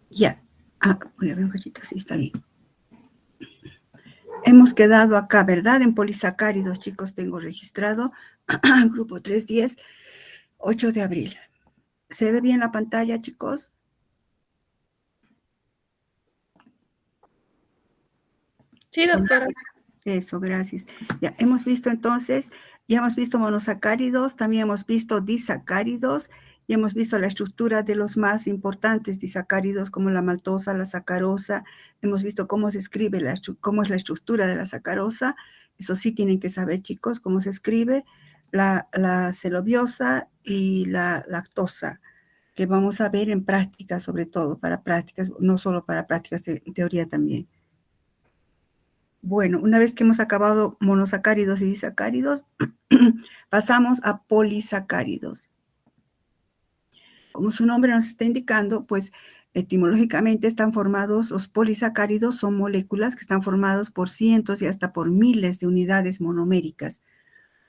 Ya. Voy a ver un poquito, sí, está bien. Hemos quedado acá, ¿verdad? En polisacáridos, chicos, tengo registrado. Grupo 310, 8 de abril. ¿Se ve bien la pantalla, chicos? Sí, doctora. Eso, gracias. Ya hemos visto entonces, ya hemos visto monosacáridos, también hemos visto disacáridos, y hemos visto la estructura de los más importantes disacáridos como la maltosa, la sacarosa. Hemos visto cómo se escribe, cómo es la estructura de la sacarosa. Eso sí tienen que saber, chicos, cómo se escribe la celobiosa y la lactosa, que vamos a ver en práctica, sobre todo para prácticas, no solo para prácticas de teoría también. Bueno, una vez que hemos acabado monosacáridos y disacáridos, pasamos a polisacáridos. Como su nombre nos está indicando, pues etimológicamente están formados, los polisacáridos son moléculas que están formadas por cientos y hasta por miles de unidades monoméricas.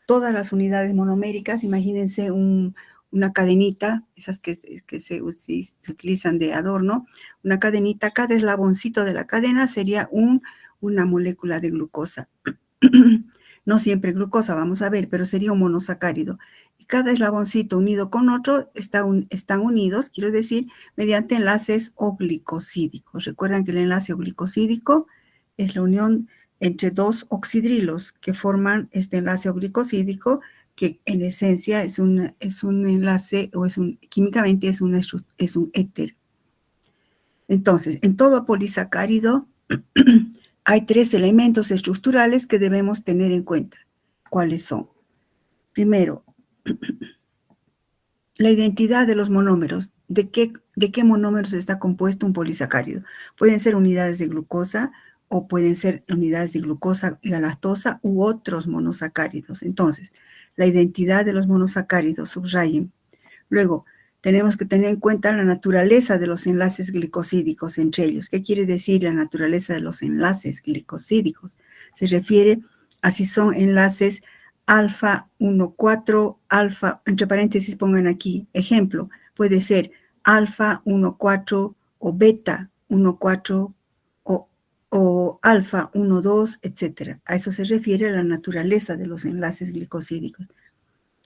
Todas las unidades monoméricas, imagínense una cadenita, esas que se utilizan de adorno, una cadenita, cada eslaboncito de la cadena sería una molécula de glucosa. No siempre glucosa, vamos a ver, pero sería un monosacárido. Y cada eslaboncito unido con otro están unidos, quiero decir, mediante enlaces oglicosídicos. Recuerdan que el enlace oglicosídico es la unión entre dos oxidrilos que forman este enlace oglicosídico, que en esencia es un enlace, o químicamente es un éter. Entonces, en todo polisacárido hay 3 elementos estructurales que debemos tener en cuenta. ¿Cuáles son? Primero, la identidad de los monómeros. ¿De qué monómeros está compuesto un polisacárido? Pueden ser unidades de glucosa o pueden ser unidades de glucosa y galactosa u otros monosacáridos. Entonces, la identidad de los monosacáridos, subrayen. Luego, tenemos que tener en cuenta la naturaleza de los enlaces glicosídicos entre ellos. ¿Qué quiere decir la naturaleza de los enlaces glicosídicos? Se refiere a si son enlaces alfa 1,4, alfa, entre paréntesis pongan aquí, ejemplo, puede ser alfa 1,4 o beta 1,4 o alfa 1,2, etc. A eso se refiere la naturaleza de los enlaces glicosídicos,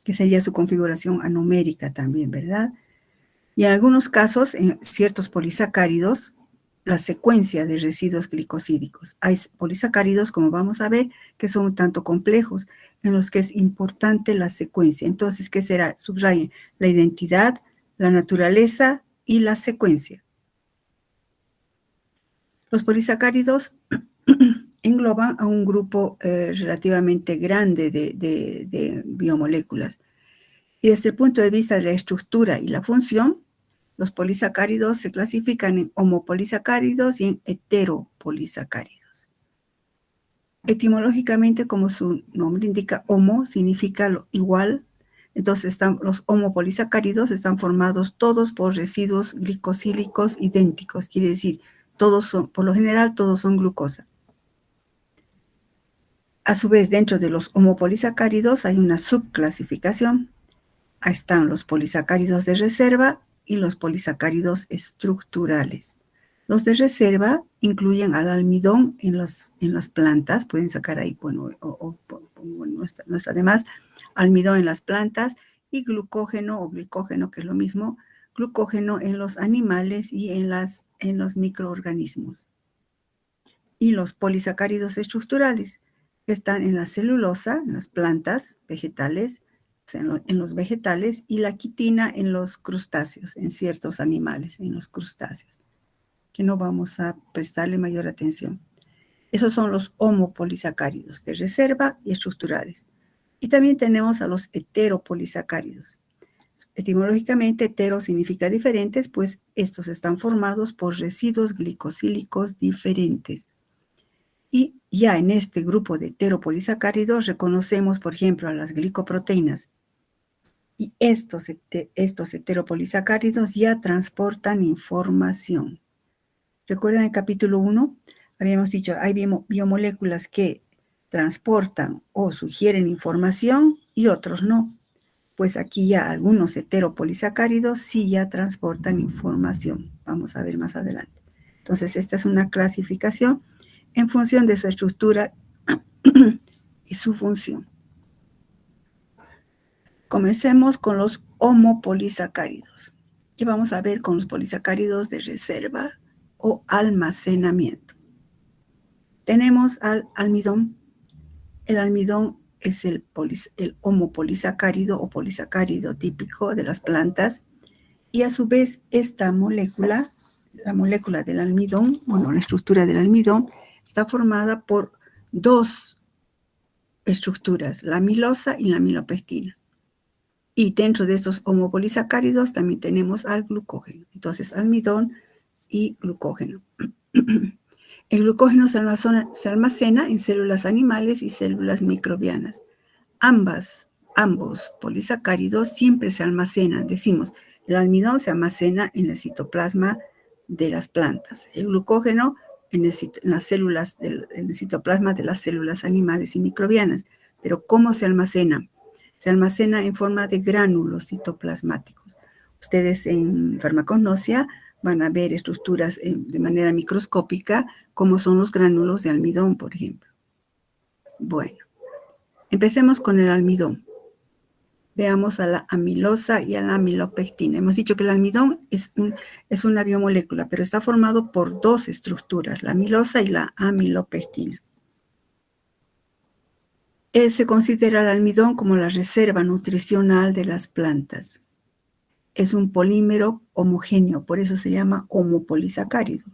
que sería su configuración anomérica también, ¿verdad? Y en algunos casos, en ciertos polisacáridos, la secuencia de residuos glicosídicos. Hay polisacáridos, como vamos a ver, que son un tanto complejos, en los que es importante la secuencia. Entonces, ¿qué será? Subrayen la identidad, la naturaleza y la secuencia. Los polisacáridos engloban a un grupo relativamente grande de biomoléculas. Y desde el punto de vista de la estructura y la función, los polisacáridos se clasifican en homopolisacáridos y en heteropolisacáridos. Etimológicamente, como su nombre indica, homo significa igual. Entonces, los homopolisacáridos están formados todos por residuos glicosílicos idénticos. Quiere decir, todos son, por lo general, todos son glucosa. A su vez, dentro de los homopolisacáridos hay una subclasificación. Ahí están los polisacáridos de reserva y los polisacáridos estructurales. Los de reserva incluyen al almidón en las plantas, pueden sacar ahí, bueno, no está de más, almidón en las plantas y glucógeno o glicógeno, que es lo mismo, glucógeno en los animales y en los microorganismos. Y los polisacáridos estructurales están en la celulosa, en las plantas vegetales, en los vegetales, y la quitina en los crustáceos, en ciertos animales, en los crustáceos, que no vamos a prestarle mayor atención. Esos son los homopolisacáridos de reserva y estructurales. Y también tenemos a los heteropolisacáridos. Etimológicamente, hetero significa diferentes, pues estos están formados por residuos glicosílicos diferentes. Y ya en este grupo de heteropolisacáridos reconocemos, por ejemplo, a las glicoproteínas. Y estos heteropolisacáridos ya transportan información. ¿Recuerdan el capítulo 1? Habíamos dicho, hay biomoléculas que transportan o sugieren información y otros no. pues aquí ya algunos heteropolisacáridos sí ya transportan información. Vamos a ver más adelante. Entonces, esta es una clasificación en función de su estructura y su función. Comencemos con los homopolisacáridos. Y vamos a ver con los polisacáridos de reserva o almacenamiento. Tenemos al almidón. El almidón es el homopolisacárido o polisacárido típico de las plantas. Y a su vez, esta molécula, la molécula del almidón, bueno, la estructura del almidón, está formada por dos estructuras, la amilosa y la amilopectina. Y dentro de estos homopolisacáridos también tenemos al glucógeno. Entonces, almidón y glucógeno. El glucógeno se almacena en células animales y células microbianas. Ambos polisacáridos siempre se almacenan. Decimos, el almidón se almacena en el citoplasma de las plantas. El glucógeno en las células en el citoplasma de las células animales y microbianas. Pero ¿cómo se almacena? Se almacena en forma de gránulos citoplasmáticos. Ustedes en farmacognosia van a ver estructuras de manera microscópica, como son los gránulos de almidón, por ejemplo. Bueno, empecemos con el almidón. Veamos a la amilosa y a la amilopectina. Hemos dicho que el almidón es una biomolécula, pero está formado por dos estructuras, la amilosa y la amilopectina. Se considera el almidón como la reserva nutricional de las plantas. Es un polímero homogéneo, por eso se llama homopolisacárido.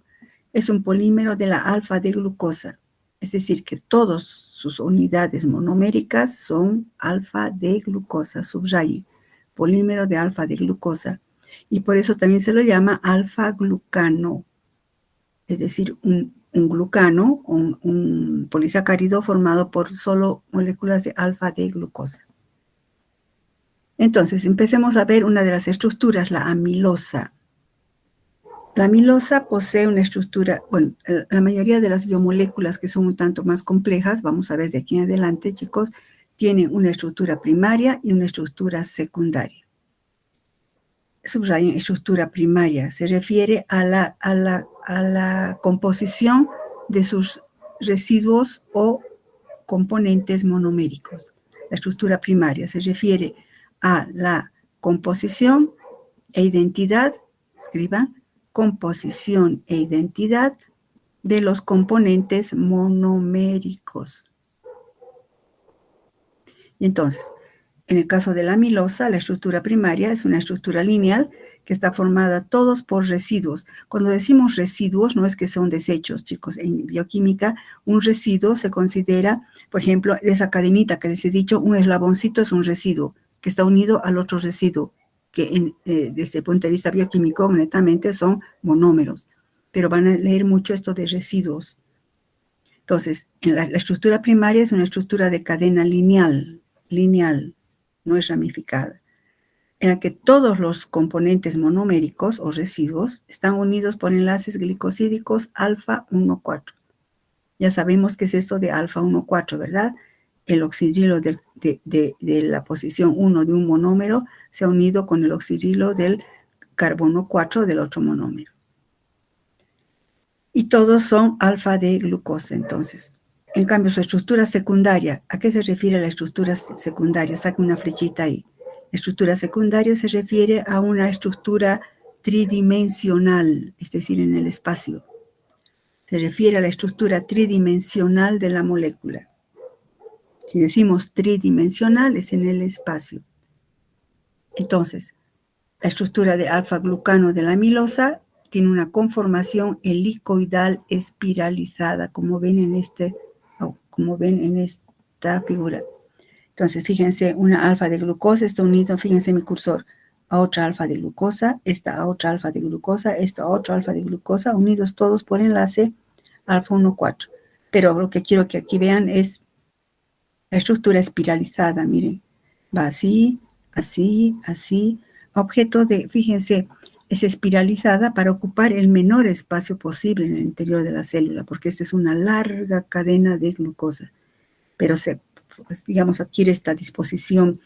Es un polímero de la alfa-D-glucosa, es decir, que todas sus unidades monoméricas son alfa-D-glucosa, subraye, polímero de alfa-D-glucosa. Y por eso también se lo llama alfa-glucano, es decir, un glucano, un polisacárido formado por solo moléculas de alfa-D-glucosa. Entonces, empecemos a ver una de las estructuras, la amilosa. La amilosa posee una estructura, bueno, la mayoría de las biomoléculas que son un tanto más complejas, vamos a ver de aquí en adelante, chicos, tienen una estructura primaria y una estructura secundaria. Subrayen estructura primaria, se refiere a la composición de sus residuos o componentes monoméricos. La estructura primaria se refiere a la composición e identidad, escriban, composición e identidad de los componentes monoméricos. Y entonces, en el caso de la amilosa, la estructura primaria es una estructura lineal que está formada todos por residuos. Cuando decimos residuos, no es que son desechos, chicos. En bioquímica, un residuo se considera, por ejemplo, esa cadenita que les he dicho, un eslaboncito es un residuo que está unido al otro residuo, que desde el punto de vista bioquímico, netamente son monómeros. Pero van a leer mucho esto de residuos. Entonces, la estructura primaria es una estructura de cadena lineal, no es ramificada, en la que todos los componentes monoméricos o residuos están unidos por enlaces glicosídicos alfa 1,4. Ya sabemos qué es esto de alfa 1,4, ¿verdad? El oxidrilo de la posición 1 de un monómero se ha unido con el oxidrilo del carbono 4 del otro monómero. Y todos son alfa-D-glucosa, entonces. En cambio, su estructura secundaria, ¿a qué se refiere la estructura secundaria? Saca una flechita ahí. La estructura secundaria se refiere a una estructura tridimensional, es decir, en el espacio. Se refiere a la estructura tridimensional de la molécula. Si decimos tridimensional, es en el espacio. Entonces, la estructura de alfa-glucano de la amilosa tiene una conformación helicoidal espiralizada, como ven en esta figura. Entonces, fíjense, una alfa de glucosa está unido, fíjense mi cursor, a otra alfa de glucosa, esta a otra alfa de glucosa, esta a otra alfa de glucosa, unidos todos por enlace alfa 1,4. Pero lo que quiero que aquí vean es la estructura espiralizada, miren, va así, así, así. Objeto de, fíjense, es espiralizada para ocupar el menor espacio posible en el interior de la célula, porque esta es una larga cadena de glucosa. Pero se, pues, digamos, adquiere esta disposición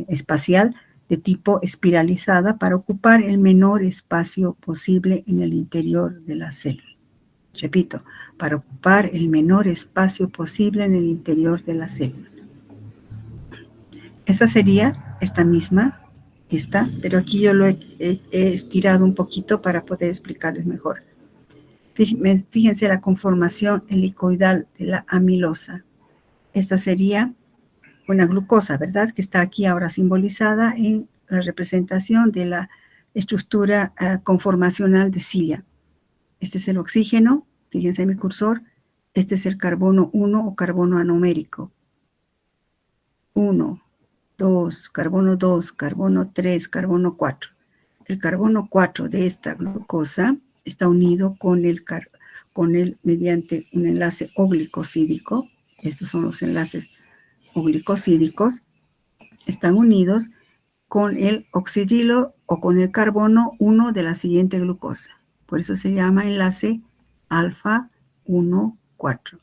espacial de tipo espiralizada para ocupar el menor espacio posible en el interior de la célula. Repito, para ocupar el menor espacio posible en el interior de la célula. Esta sería esta misma, pero aquí yo lo he estirado un poquito para poder explicarles mejor. Fíjense la conformación helicoidal de la amilosa. Esta sería una glucosa, ¿verdad? Que está aquí ahora simbolizada en la representación de la estructura conformacional de Cilia. Este es el oxígeno, fíjense en mi cursor. Este es el carbono 1 o carbono anomérico. 1, 2, carbono 3, carbono 4. El carbono 4 de esta glucosa está unido con el mediante un enlace oglicosídico. Estos son los enlaces oglicosídicos. Están unidos con el oxidilo o con el carbono 1 de la siguiente glucosa. Por eso se llama enlace alfa 1, 4.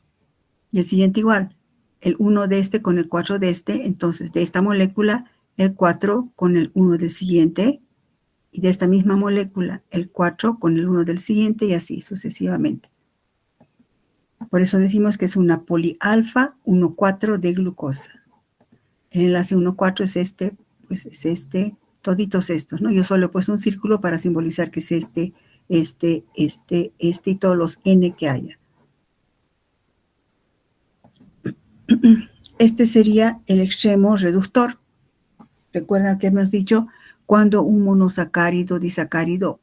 Y el siguiente igual, el 1 de este con el 4 de este. Entonces, de esta molécula, el 4 con el 1 del siguiente. Y de esta misma molécula, el 4 con el 1 del siguiente y así sucesivamente. Por eso decimos que es una polialfa 1,4 de glucosa. El enlace 1,4 es este, pues es este, toditos estos, ¿no? Yo solo he puesto un círculo para simbolizar que es este y todos los N que haya. Este sería el extremo reductor. Recuerdan que hemos dicho cuando un monosacárido, disacárido,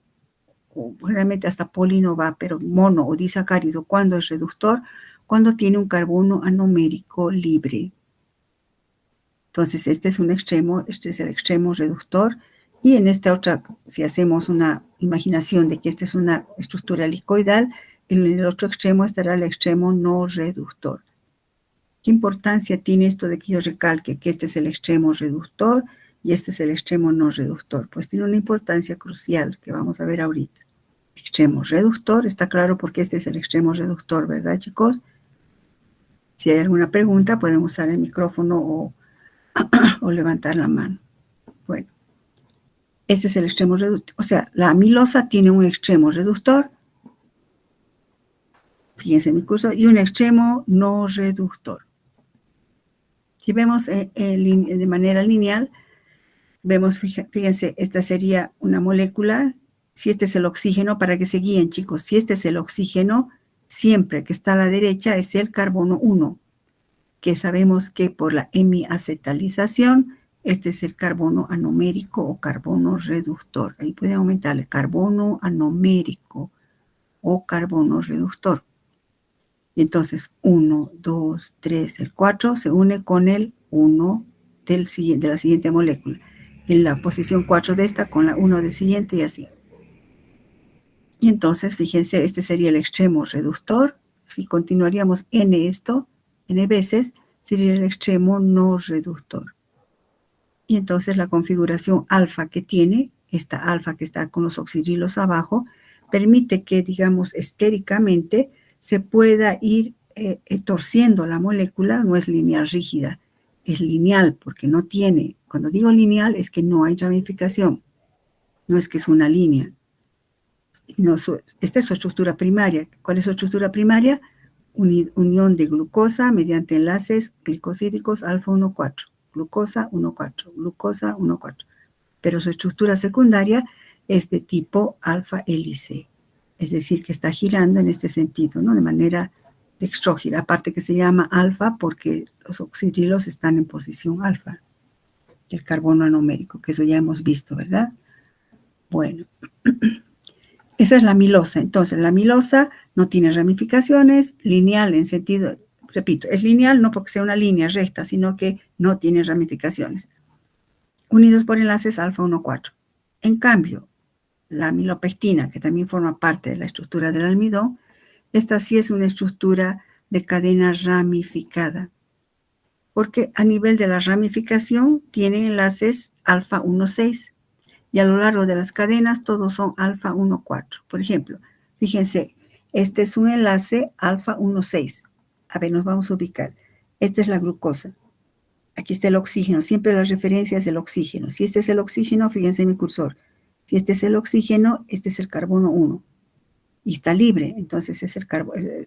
o realmente hasta poli no va, pero mono o disacárido, cuando es reductor, cuando tiene un carbono anomérico libre. Entonces, este es un extremo, este es el extremo reductor. Y en esta otra, si hacemos una imaginación de que esta es una estructura helicoidal, en el otro extremo estará el extremo no reductor. ¿Qué importancia tiene esto de que yo recalque que este es el extremo reductor y este es el extremo no reductor? Pues tiene una importancia crucial que vamos a ver ahorita. Extremo reductor, está claro porque este es el extremo reductor, ¿verdad, chicos? Si hay alguna pregunta, pueden usar el micrófono o levantar la mano. Bueno, este es el extremo reductor. O sea, la amilosa tiene un extremo reductor, fíjense en mi curso, y un extremo no reductor. Si vemos de manera lineal, vemos, fíjense, esta sería una molécula. Si este es el oxígeno, para que se guíen, chicos, si este es el oxígeno, siempre que está a la derecha es el carbono 1, que sabemos que por la hemiacetalización, este es el carbono anomérico o carbono reductor. Ahí pueden aumentarle carbono anomérico o carbono reductor. Y entonces 1, 2, 3, el 4 se une con el 1 de la siguiente molécula. En la posición 4 de esta con la 1 del siguiente y así. Y entonces, fíjense, este sería el extremo reductor. Si continuaríamos n veces, sería el extremo no reductor. Y entonces la configuración alfa que tiene, esta alfa que está con los oxidrilos abajo, permite que, digamos, estéricamente se pueda ir torciendo la molécula. No es lineal rígida, es lineal porque no tiene, cuando digo lineal es que no hay ramificación, no es que es una línea. No, esta es su estructura primaria. ¿Cuál es su estructura primaria? Unión de glucosa mediante enlaces glicosídicos alfa 1,4. Glucosa 1,4, glucosa 1,4. Pero su estructura secundaria es de tipo alfa hélice. Es decir, que está girando en este sentido, ¿no? De manera dextrógira. Aparte que se llama alfa porque los oxidrilos están en posición alfa. El carbono anomérico, que eso ya hemos visto, ¿verdad? Bueno. Esa es la amilosa. Entonces, la amilosa no tiene ramificaciones, lineal en sentido, repito, es lineal no porque sea una línea recta, sino que no tiene ramificaciones. Unidos por enlaces alfa 1,4. En cambio, la amilopectina, que también forma parte de la estructura del almidón, esta sí es una estructura de cadena ramificada, porque a nivel de la ramificación tiene enlaces alfa 1,6. Y a lo largo de las cadenas todos son alfa 1,4. Por ejemplo, fíjense, este es un enlace alfa 1,6. A ver, nos vamos a ubicar. Esta es la glucosa. Aquí está el oxígeno, siempre la referencia es el oxígeno. Si este es el oxígeno, fíjense en mi cursor. Si este es el oxígeno, este es el carbono 1. Y está libre, entonces es el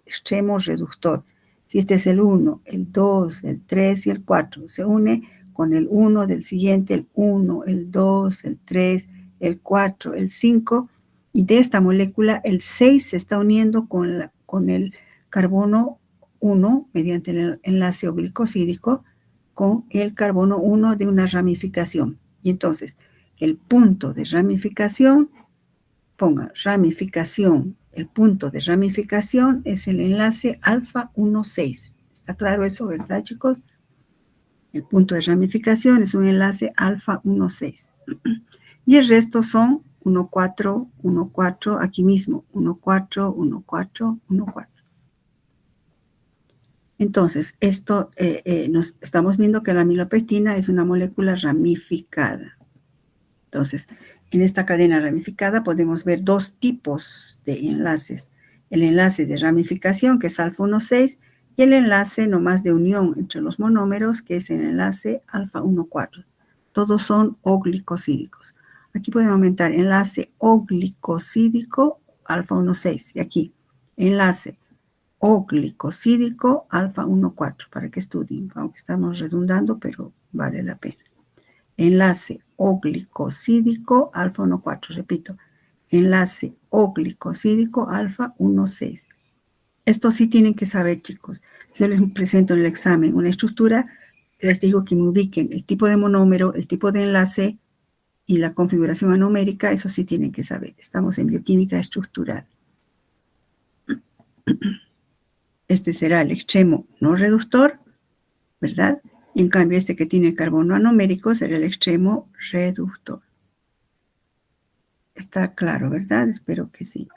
extremo reductor. Si este es el 1, el 2, el 3 y el 4, se une con el 1 del siguiente, el 1, el 2, el 3, el 4, el 5, y de esta molécula el 6 se está uniendo con el carbono 1 mediante el enlace glicosídico con el carbono 1 de una ramificación. Y entonces el punto de ramificación, ponga ramificación, el punto de ramificación es el enlace alfa 1,6. ¿Está claro eso, verdad, chicos? El punto de ramificación es un enlace alfa 1,6. Y el resto son 1,4, 1,4, aquí mismo, 1,4, 1,4, 1,4. Entonces, esto nos estamos viendo que la amilopectina es una molécula ramificada. Entonces, en esta cadena ramificada podemos ver dos tipos de enlaces. El enlace de ramificación, que es alfa 1,6, y el enlace nomás de unión entre los monómeros, que es el enlace alfa 1,4. Todos son O-glicosídicos. Aquí podemos aumentar enlace O-glicosídico alfa 1,6. Y aquí, enlace O-glicosídico alfa 1,4, para que estudien, aunque estamos redundando, pero vale la pena. Enlace O-glicosídico alfa 1,4, repito, enlace O-glicosídico alfa 1,6. Esto sí tienen que saber, chicos. Yo les presento en el examen una estructura, les digo que me ubiquen el tipo de monómero, el tipo de enlace y la configuración anumérica, eso sí tienen que saber. Estamos en bioquímica estructural. Este será el extremo no reductor, ¿verdad? Y en cambio este que tiene carbono anomérico será el extremo reductor. Está claro, ¿verdad? Espero que sí.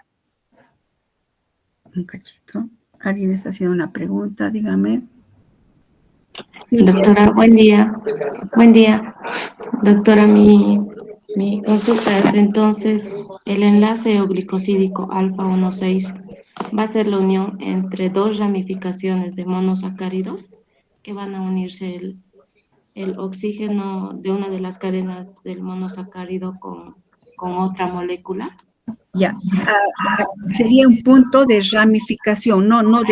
Un cachito. ¿Alguien está haciendo una pregunta? Dígame. Sí, doctora, buen día. Buen día. Doctora, mi consulta es entonces el enlace O-glicosídico alfa 1,6 va a ser la unión entre dos ramificaciones de monosacáridos que van a unirse el oxígeno de una de las cadenas del monosacárido con otra molécula. Ya, sería un punto de ramificación, no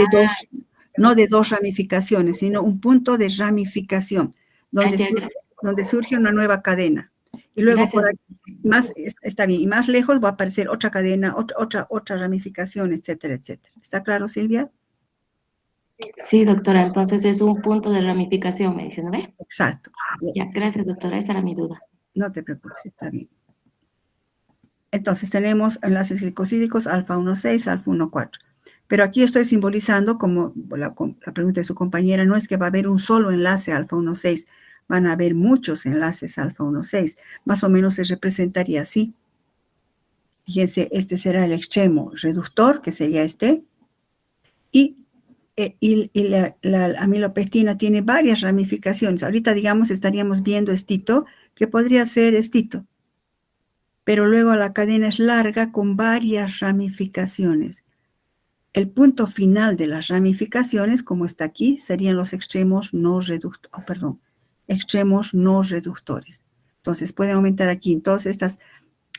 de dos ramificaciones, sino un punto de ramificación, donde surge una nueva cadena. Y luego por aquí, está bien, y más lejos va a aparecer otra cadena, otra ramificación, etcétera, etcétera. ¿Está claro, Silvia? Sí, doctora, entonces es un punto de ramificación, me dicen, ¿no ve? Exacto. Ya, gracias, doctora, esa era mi duda. No te preocupes, está bien. Entonces tenemos enlaces glicosídicos alfa 1,6, alfa 1,4. Pero aquí estoy simbolizando, como la pregunta de su compañera, no es que va a haber un solo enlace alfa 1,6, van a haber muchos enlaces alfa 1,6. Más o menos se representaría así. Fíjense, este será el extremo reductor, que sería este, y la amilopectina tiene varias ramificaciones. Ahorita, digamos, estaríamos viendo estito, que podría ser estito, pero luego la cadena es larga con varias ramificaciones. El punto final de las ramificaciones, como está aquí, serían los extremos no reductores, extremos no reductores. Entonces, pueden aumentar aquí. Entonces,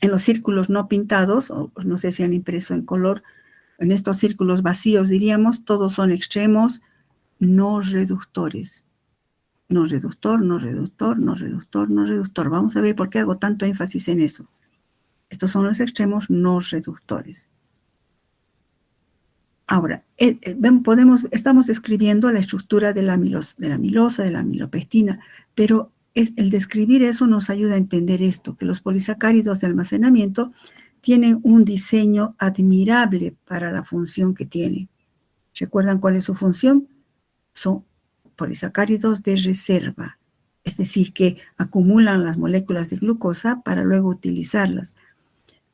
en los círculos no pintados, o no sé si han impreso en color, en estos círculos vacíos, diríamos, todos son extremos no reductores. No reductor, no reductor, no reductor, no reductor. Vamos a ver por qué hago tanto énfasis en eso. Estos son los extremos no reductores. Ahora, estamos describiendo la estructura de la amilosa, de la amilopectina, pero el describir eso nos ayuda a entender esto, que los polisacáridos de almacenamiento tienen un diseño admirable para la función que tienen. ¿Recuerdan cuál es su función? Son polisacáridos de reserva, es decir, que acumulan las moléculas de glucosa para luego utilizarlas.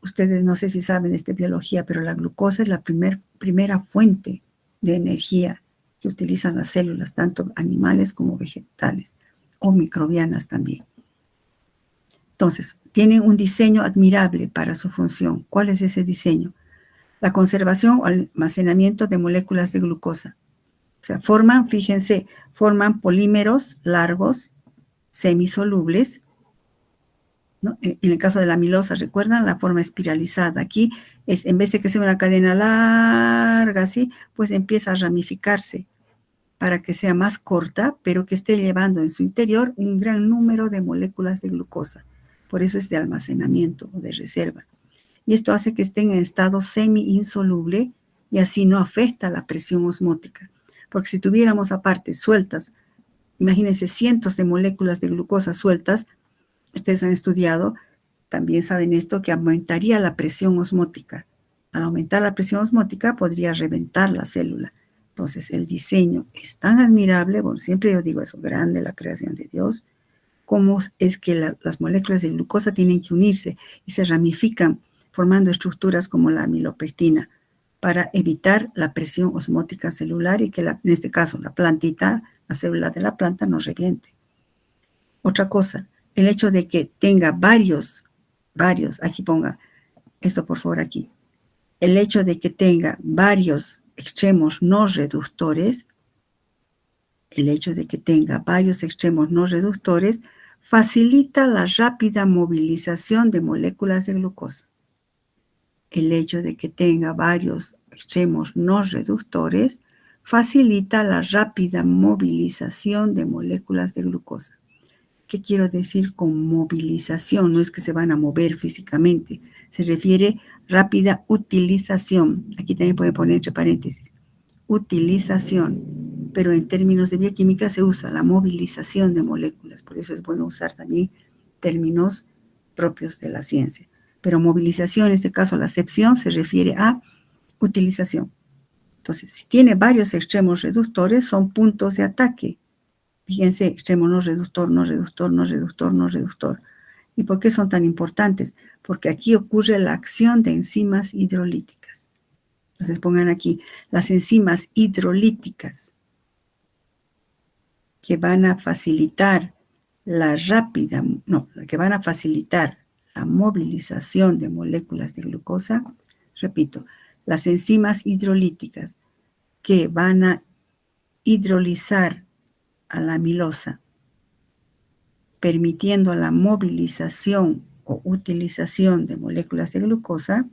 Ustedes no sé si saben de biología, pero la glucosa es la primera fuente de energía que utilizan las células, tanto animales como vegetales, o microbianas también. Entonces, tienen un diseño admirable para su función. ¿Cuál es ese diseño? La conservación o almacenamiento de moléculas de glucosa. O sea, forman polímeros largos semisolubles, ¿no? En el caso de la amilosa, ¿recuerdan? La forma espiralizada. Aquí es, en vez de que sea una cadena larga así, pues empieza a ramificarse para que sea más corta, pero que esté llevando en su interior un gran número de moléculas de glucosa. Por eso es de almacenamiento o de reserva. Y esto hace que estén en estado semi-insoluble y así no afecta la presión osmótica. Porque si tuviéramos aparte sueltas, imagínense cientos de moléculas de glucosa sueltas, ustedes han estudiado, también saben esto, que aumentaría la presión osmótica. Al aumentar la presión osmótica podría reventar la célula. Entonces el diseño es tan admirable, bueno, siempre yo digo eso, grande la creación de Dios, como es que las moléculas de glucosa tienen que unirse y se ramifican formando estructuras como la amilopectina para evitar la presión osmótica celular y que en este caso la plantita, la célula de la planta no reviente. Otra cosa, el hecho de que tenga varios, aquí ponga esto por favor aquí, el hecho de que tenga varios extremos no reductores, facilita la rápida movilización de moléculas de glucosa. El hecho de que tenga varios extremos no reductores facilita la rápida movilización de moléculas de glucosa. ¿Qué quiero decir con movilización? No es que se van a mover físicamente, se refiere rápida utilización. Aquí también puede poner entre paréntesis, utilización, pero en términos de bioquímica se usa la movilización de moléculas, por eso es bueno usar también términos propios de la ciencia. Pero movilización, en este caso la acepción, se refiere a utilización. Entonces, si tiene varios extremos reductores, son puntos de ataque. Fíjense, extremo no reductor, no reductor, no reductor, no reductor. ¿Y por qué son tan importantes? Porque aquí ocurre la acción de enzimas hidrolíticas. Entonces pongan aquí las enzimas hidrolíticas que van a facilitar que van a facilitar la movilización de moléculas de glucosa. Repito, las enzimas hidrolíticas que van a hidrolizar a la amilosa, permitiendo la movilización o utilización de moléculas de glucosa,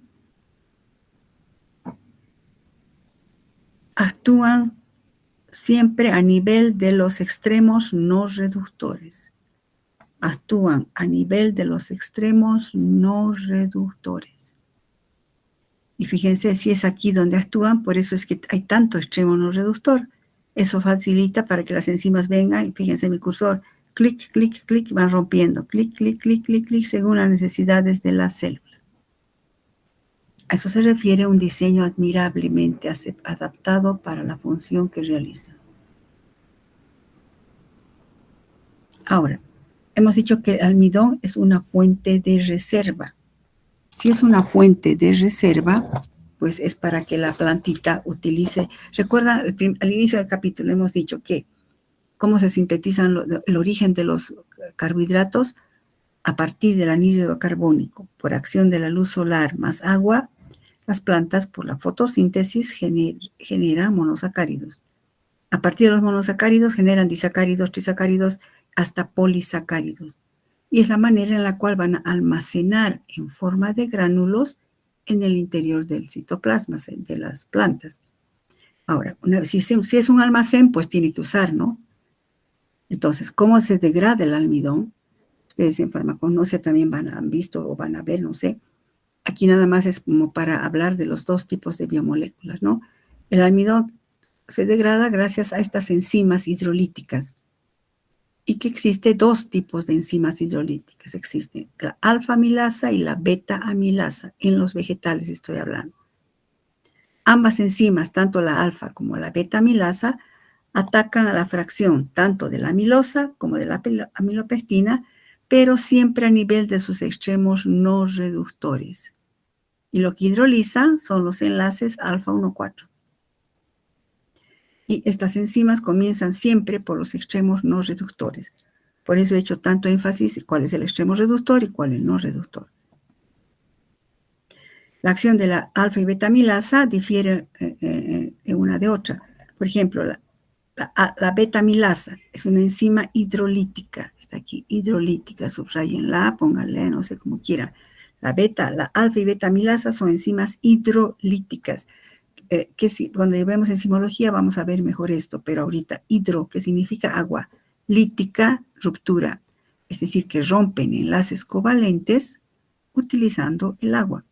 actúan siempre a nivel de los extremos no reductores. Actúan a nivel de los extremos no reductores. Y fíjense, si es aquí donde actúan, por eso es que hay tanto extremo no reductor. Eso facilita para que las enzimas vengan, y fíjense mi cursor, clic, clic, clic, van rompiendo, clic, clic, clic, clic, clic, según las necesidades de la célula. A eso se refiere un diseño admirablemente adaptado para la función que realiza. Ahora, hemos dicho que el almidón es una fuente de reserva. Si es una fuente de reserva, pues es para que la plantita utilice. Recuerda, al inicio del capítulo hemos dicho que cómo se sintetizan el origen de los carbohidratos a partir del anhídrido carbónico. Por acción de la luz solar más agua, las plantas por la fotosíntesis generan monosacáridos. A partir de los monosacáridos generan disacáridos, trisacáridos, hasta polisacáridos. Y es la manera en la cual van a almacenar en forma de gránulos en el interior del citoplasma de las plantas. Ahora, si es un almacén, pues tiene que usar, ¿no? Entonces, ¿cómo se degrada el almidón? Ustedes en farmacognosia también han visto o van a ver, no sé. Aquí nada más es como para hablar de los dos tipos de biomoléculas, ¿no? El almidón se degrada gracias a estas enzimas hidrolíticas. Y que existe dos tipos de enzimas hidrolíticas. Existe la alfa-amilasa y la beta-amilasa. En los vegetales estoy hablando. Ambas enzimas, tanto la alfa como la beta-amilasa, atacan a la fracción tanto de la amilosa como de la amilopectina, pero siempre a nivel de sus extremos no reductores. Y lo que hidroliza son los enlaces alfa 1,4. Y estas enzimas comienzan siempre por los extremos no reductores. Por eso he hecho tanto énfasis en cuál es el extremo reductor y cuál es el no reductor. La acción de la alfa y beta amilasa difiere en una de otra. Por ejemplo, La beta-amilasa es una enzima hidrolítica. Está aquí, hidrolítica. Subrayenla, pónganle, no sé cómo quieran. La alfa y beta-amilasa son enzimas hidrolíticas. Cuando vemos enzimología vamos a ver mejor esto, pero ahorita hidro, que significa agua, lítica, ruptura, es decir, que rompen enlaces covalentes utilizando el agua.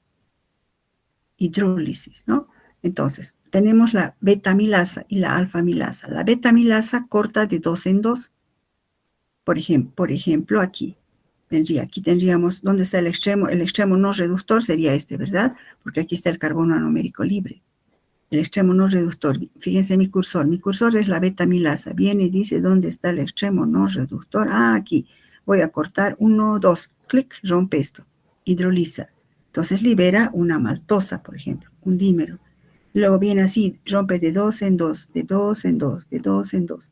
Hidrólisis, ¿no? Entonces, tenemos la beta-amilasa y la alfa-amilasa. La beta-amilasa corta de 2 en 2. Por ejemplo, aquí tendríamos, ¿dónde está el extremo? El extremo no reductor sería este, ¿verdad? Porque aquí está el carbono anomérico libre. El extremo no reductor. Fíjense mi cursor. Mi cursor es la beta-amilasa. Viene y dice, ¿dónde está el extremo no reductor? Ah, aquí. Voy a cortar 1, 2. Clic, rompe esto. Hidroliza. Entonces libera una maltosa, por ejemplo, un dímero. Luego viene así, rompe de 2 en 2, de 2 en 2, de 2 en 2.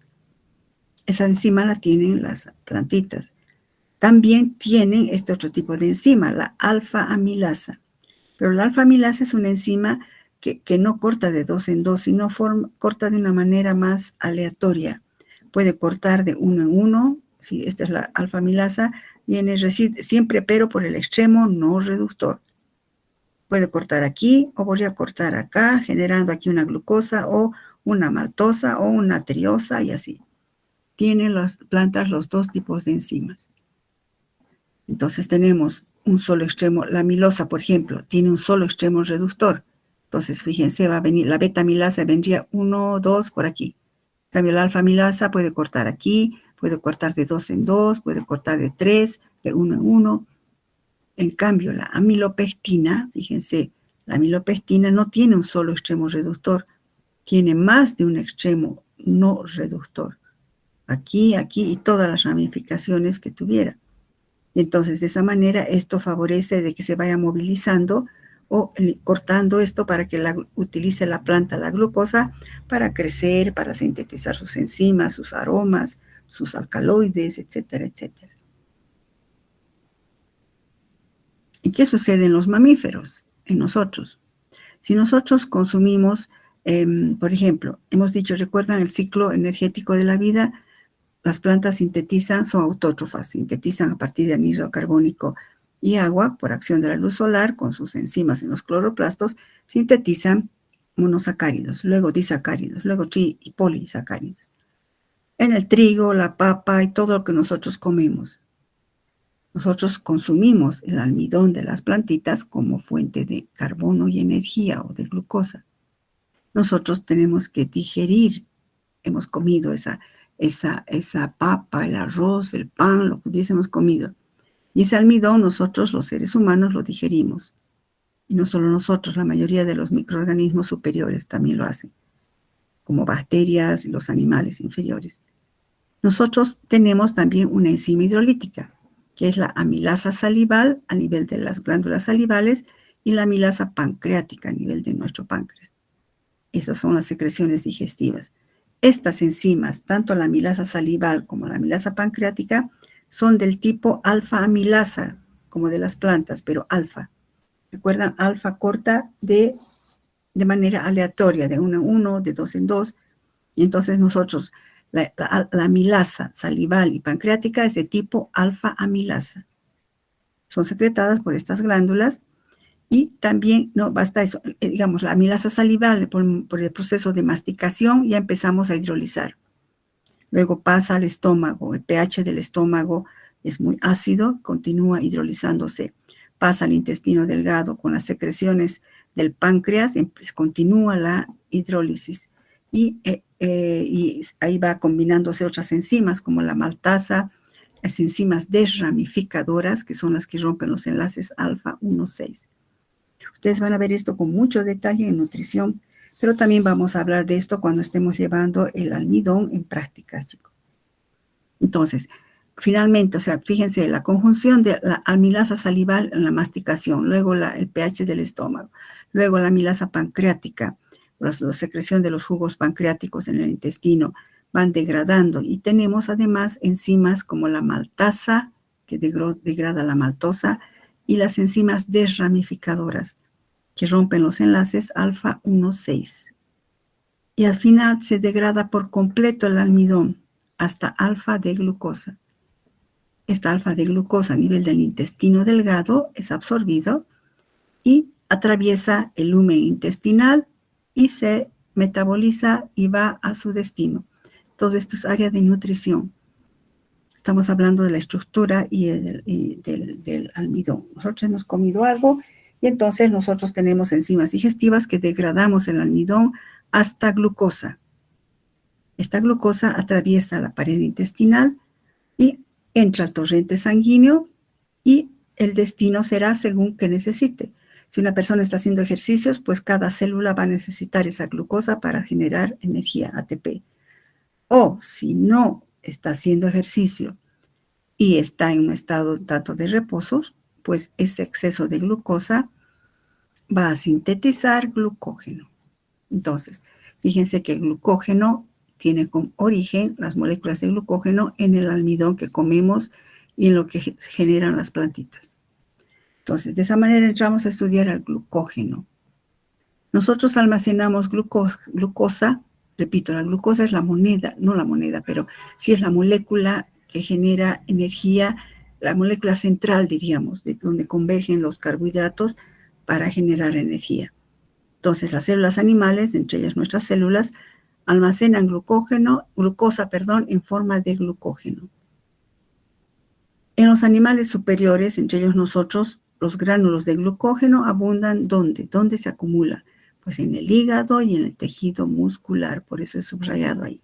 Esa enzima la tienen las plantitas. También tienen este otro tipo de enzima, la alfa-amilasa. Pero la alfa-amilasa es una enzima que no corta de 2 en 2, sino corta de una manera más aleatoria. Puede cortar de 1 en 1. Sí, esta es la alfa-amilasa. Viene siempre, pero por el extremo no reductor. Puede cortar aquí o podría cortar acá, generando aquí una glucosa o una maltosa o una triosa y así. Tienen las plantas los dos tipos de enzimas. Entonces tenemos un solo extremo. La amilosa, por ejemplo, tiene un solo extremo reductor. Entonces, fíjense, va a venir la beta-amilasa, vendría 1, 2 por aquí. En cambio, la alfa-amilasa puede cortar aquí, puede cortar de 2 en 2, puede cortar de 3, de 1 en 1. En cambio, la amilopectina, fíjense, la amilopectina no tiene un solo extremo reductor, tiene más de un extremo no reductor. Aquí, aquí y todas las ramificaciones que tuviera. Entonces, de esa manera, esto favorece de que se vaya movilizando o cortando esto para que utilice la planta la glucosa para crecer, para sintetizar sus enzimas, sus aromas, sus alcaloides, etcétera, etcétera. ¿Y qué sucede en los mamíferos? En nosotros. Si nosotros consumimos, por ejemplo, hemos dicho, ¿recuerdan el ciclo energético de la vida? Las plantas sintetizan, son autótrofas, sintetizan a partir de anhídrido carbónico y agua por acción de la luz solar con sus enzimas en los cloroplastos, sintetizan monosacáridos, luego disacáridos, luego tri y polisacáridos. En el trigo, la papa y todo lo que nosotros comemos. Nosotros consumimos el almidón de las plantitas como fuente de carbono y energía o de glucosa. Nosotros tenemos que digerir, hemos comido esa papa, el arroz, el pan, lo que hubiésemos comido. Y ese almidón nosotros, los seres humanos, lo digerimos. Y no solo nosotros, la mayoría de los microorganismos superiores también lo hacen, como bacterias y los animales inferiores. Nosotros tenemos también una enzima hidrolítica, que es la amilasa salival a nivel de las glándulas salivales y la amilasa pancreática a nivel de nuestro páncreas. Esas son las secreciones digestivas. Estas enzimas, tanto la amilasa salival como la amilasa pancreática, son del tipo alfa-amilasa, como de las plantas, pero alfa. ¿Recuerdan? Alfa corta de manera aleatoria, de 1 en 1, de 2 en 2. Y entonces nosotros, la amilasa salival y pancreática es de tipo alfa-amilasa. Son secretadas por estas glándulas. Y también, no basta eso, digamos, la amilasa salival, por el proceso de masticación, ya empezamos a hidrolizar. Luego pasa al estómago, el pH del estómago es muy ácido, continúa hidrolizándose. Pasa al intestino delgado con las secreciones del páncreas, continúa la hidrólisis. Y ahí va combinándose otras enzimas como la maltasa, las enzimas desramificadoras, que son las que rompen los enlaces alfa 1,6. Ustedes van a ver esto con mucho detalle en nutrición, pero también vamos a hablar de esto cuando estemos llevando el almidón en prácticas, chicos. Entonces, finalmente, o sea, fíjense, la conjunción de la amilasa salival en la masticación, luego el pH del estómago, luego la amilasa pancreática, la secreción de los jugos pancreáticos en el intestino, van degradando. Y tenemos además enzimas como la maltasa, que degrada la maltosa, y las enzimas desramificadoras, que rompen los enlaces alfa 1,6. y al final se degrada por completo el almidón hasta alfa de glucosa. Esta alfa de glucosa a nivel del intestino delgado es absorbido y atraviesa el lumen intestinal y se metaboliza y va a su destino. Todo esto es área de nutrición. Estamos hablando de la estructura y del almidón. Nosotros hemos comido algo y entonces nosotros tenemos enzimas digestivas que degradamos el almidón hasta glucosa. Esta glucosa atraviesa la pared intestinal y entra al torrente sanguíneo y el destino será según que necesite. Si una persona está haciendo ejercicios, pues cada célula va a necesitar esa glucosa para generar energía, ATP. O si no está haciendo ejercicio y está en un estado tanto de reposo, pues ese exceso de glucosa va a sintetizar glucógeno. Entonces, fíjense que el glucógeno tiene como origen las moléculas de glucógeno en el almidón que comemos y en lo que generan las plantitas. Entonces, de esa manera entramos a estudiar el glucógeno. Nosotros almacenamos glucosa, repito, la glucosa es la moneda, no la moneda, pero sí es la molécula que genera energía, la molécula central, diríamos, de donde convergen los carbohidratos para generar energía. Entonces, las células animales, entre ellas nuestras células, almacenan glucosa en forma de glucógeno. En los animales superiores, entre ellos nosotros, los gránulos de glucógeno abundan ¿dónde? ¿Dónde se acumula? Pues en el hígado y en el tejido muscular, por eso es subrayado ahí.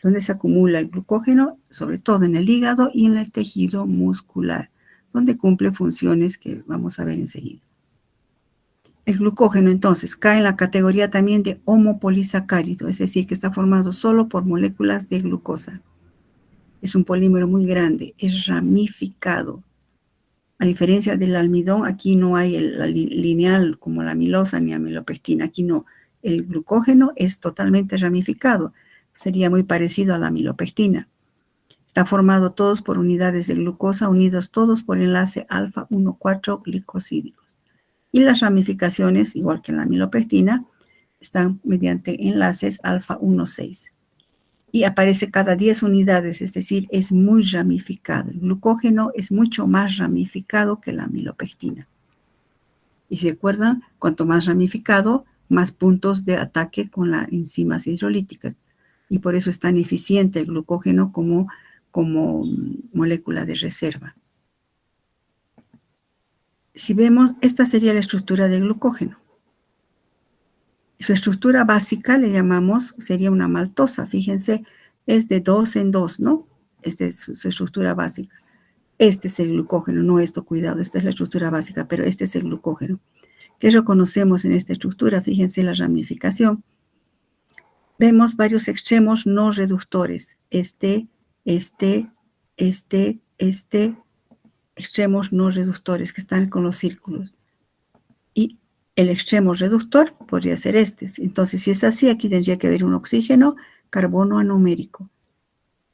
¿Dónde se acumula el glucógeno? Sobre todo en el hígado y en el tejido muscular, donde cumple funciones que vamos a ver enseguida. El glucógeno, entonces, cae en la categoría también de homopolisacárido, es decir, que está formado solo por moléculas de glucosa. Es un polímero muy grande, es ramificado. A diferencia del almidón, aquí no hay el lineal como la amilosa ni amilopectina. Aquí no. El glucógeno es totalmente ramificado. Sería muy parecido a la amilopectina. Está formado todos por unidades de glucosa, unidos todos por enlace alfa-1,4 glicosídicos. Y las ramificaciones, igual que en la amilopectina, están mediante enlaces alfa-1,6. Y aparece cada 10 unidades, es decir, es muy ramificado. El glucógeno es mucho más ramificado que la amilopectina. Y si recuerdan, cuanto más ramificado, más puntos de ataque con las enzimas hidrolíticas. Y por eso es tan eficiente el glucógeno como molécula de reserva. Si vemos, esta sería la estructura del glucógeno. Su estructura básica, le llamamos, sería una maltosa. Fíjense, es de 2 en 2, ¿no? Esta es su estructura básica. Este es el glucógeno, no esto, cuidado, esta es la estructura básica, pero este es el glucógeno. ¿Qué reconocemos en esta estructura? Fíjense la ramificación. Vemos varios extremos no reductores. Extremos no reductores que están con los círculos. Y el extremo reductor podría ser este. Entonces, si es así, aquí tendría que haber un oxígeno, carbono anomérico.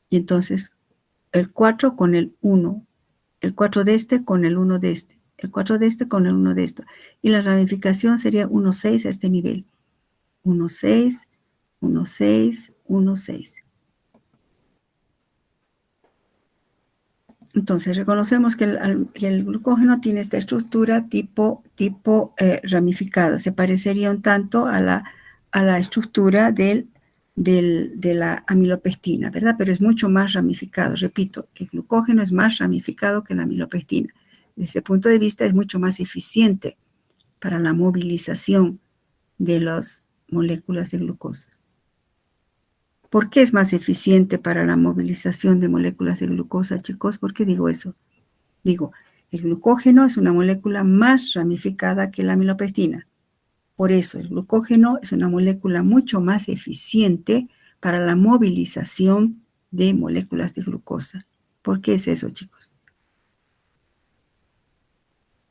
Y entonces, el 4 con el 1. El 4 de este con el 1 de este. El 4 de este con el 1 de esto. Y la ramificación sería 1,6 a este nivel. 1,6, 1,6, 1,6. Entonces, reconocemos que el glucógeno tiene esta estructura tipo ramificada. Se parecería un tanto a la estructura de la amilopectina, ¿verdad? Pero es mucho más ramificado. Repito, el glucógeno es más ramificado que la amilopectina. Desde ese punto de vista, es mucho más eficiente para la movilización de las moléculas de glucosa. ¿Por qué es más eficiente para la movilización de moléculas de glucosa, chicos? ¿Por qué digo eso? Digo, el glucógeno es una molécula más ramificada que la amilopectina. Por eso, el glucógeno es una molécula mucho más eficiente para la movilización de moléculas de glucosa. ¿Por qué es eso, chicos?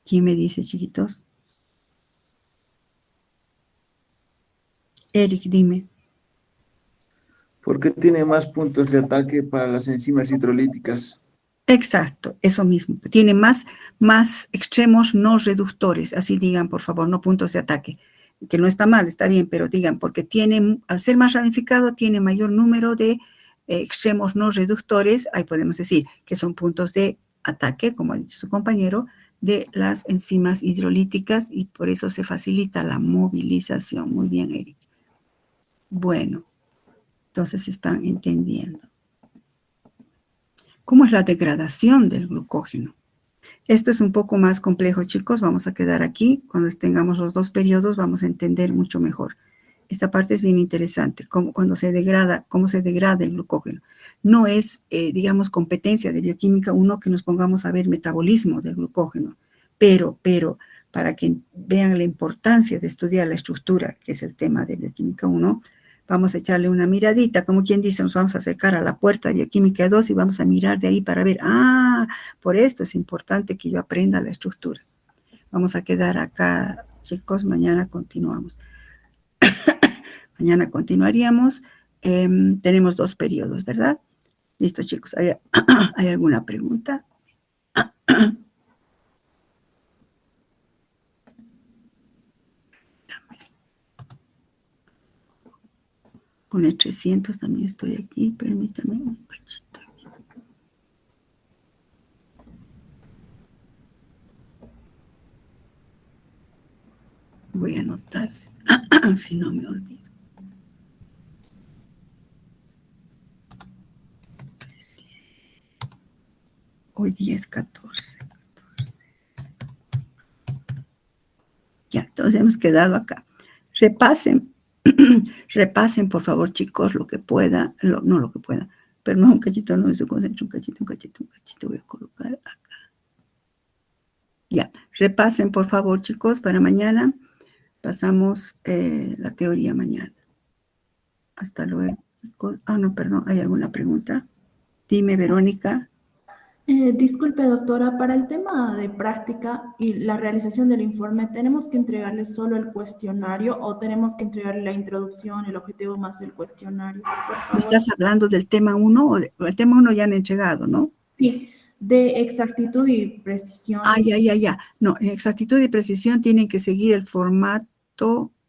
¿Quién me dice, chiquitos? Eric, dime. Porque tiene más puntos de ataque para las enzimas hidrolíticas. Exacto, eso mismo. Tiene más extremos no reductores, así digan, por favor, no puntos de ataque. que no está mal, está bien, pero digan, porque tiene, al ser más ramificado, tiene mayor número de extremos no reductores, ahí podemos decir que son puntos de ataque, como ha dicho su compañero, de las enzimas hidrolíticas y por eso se facilita la movilización. Muy bien, Eric. Bueno, entonces están entendiendo. ¿Cómo es la degradación del glucógeno? Esto es un poco más complejo, chicos. Vamos a quedar aquí. Cuando tengamos los dos periodos vamos a entender mucho mejor. Esta parte es bien interesante. Cuando se degrada, cómo se degrada el glucógeno. No es, digamos, competencia de bioquímica 1 que nos pongamos a ver metabolismo del glucógeno. Pero, para que vean la importancia de estudiar la estructura, que es el tema de bioquímica 1, vamos a echarle una miradita, como quien dice, nos vamos a acercar a la puerta de bioquímica 2 y vamos a mirar de ahí para ver, por esto es importante que yo aprenda la estructura. Vamos a quedar acá, chicos, mañana continuamos. Mañana continuaríamos. Tenemos 2 periodos, ¿verdad? Listo, chicos. ¿Hay alguna pregunta? Con el 300 también estoy aquí. Permítame un cachito. Voy a anotar, si no me olvido. Hoy día es 14. Ya, entonces hemos quedado acá. Repasen, repasen, por favor, chicos, lo que pueda, no lo que pueda, pero no un cachito, no estoy concentrado, un cachito, voy a colocar acá. Ya, repasen, por favor, chicos, para mañana. Pasamos la teoría mañana. Hasta luego, chicos. No, perdón, ¿hay alguna pregunta? Dime, Verónica. Disculpe, doctora, para el tema de práctica y la realización del informe, ¿tenemos que entregarle solo el cuestionario o tenemos que entregarle la introducción, el objetivo más el cuestionario? Por favor. ¿Estás hablando del tema 1 o el tema 1 ya han entregado, no? Sí, de exactitud y precisión. Ya. No, en exactitud y precisión tienen que seguir el formato.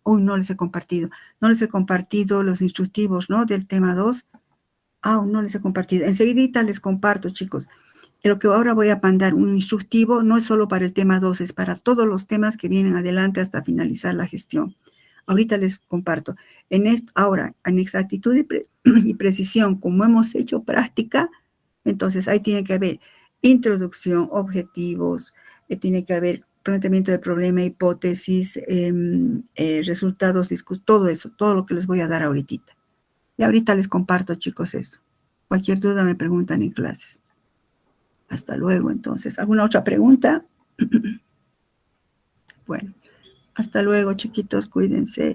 No les he compartido. No les he compartido los instructivos, ¿no? Del tema 2. No les he compartido. Enseguidita les comparto, chicos. Lo que ahora voy a mandar un instructivo no es solo para el tema 2, es para todos los temas que vienen adelante hasta finalizar la gestión. Ahorita les comparto. Ahora, en exactitud y precisión, como hemos hecho práctica, entonces ahí tiene que haber introducción, objetivos, tiene que haber planteamiento del problema, hipótesis, resultados, todo eso, todo lo que les voy a dar ahorita. Y ahorita les comparto, chicos, eso. Cualquier duda me preguntan en clases. Hasta luego, entonces. ¿Alguna otra pregunta? Bueno, hasta luego, chiquitos, cuídense.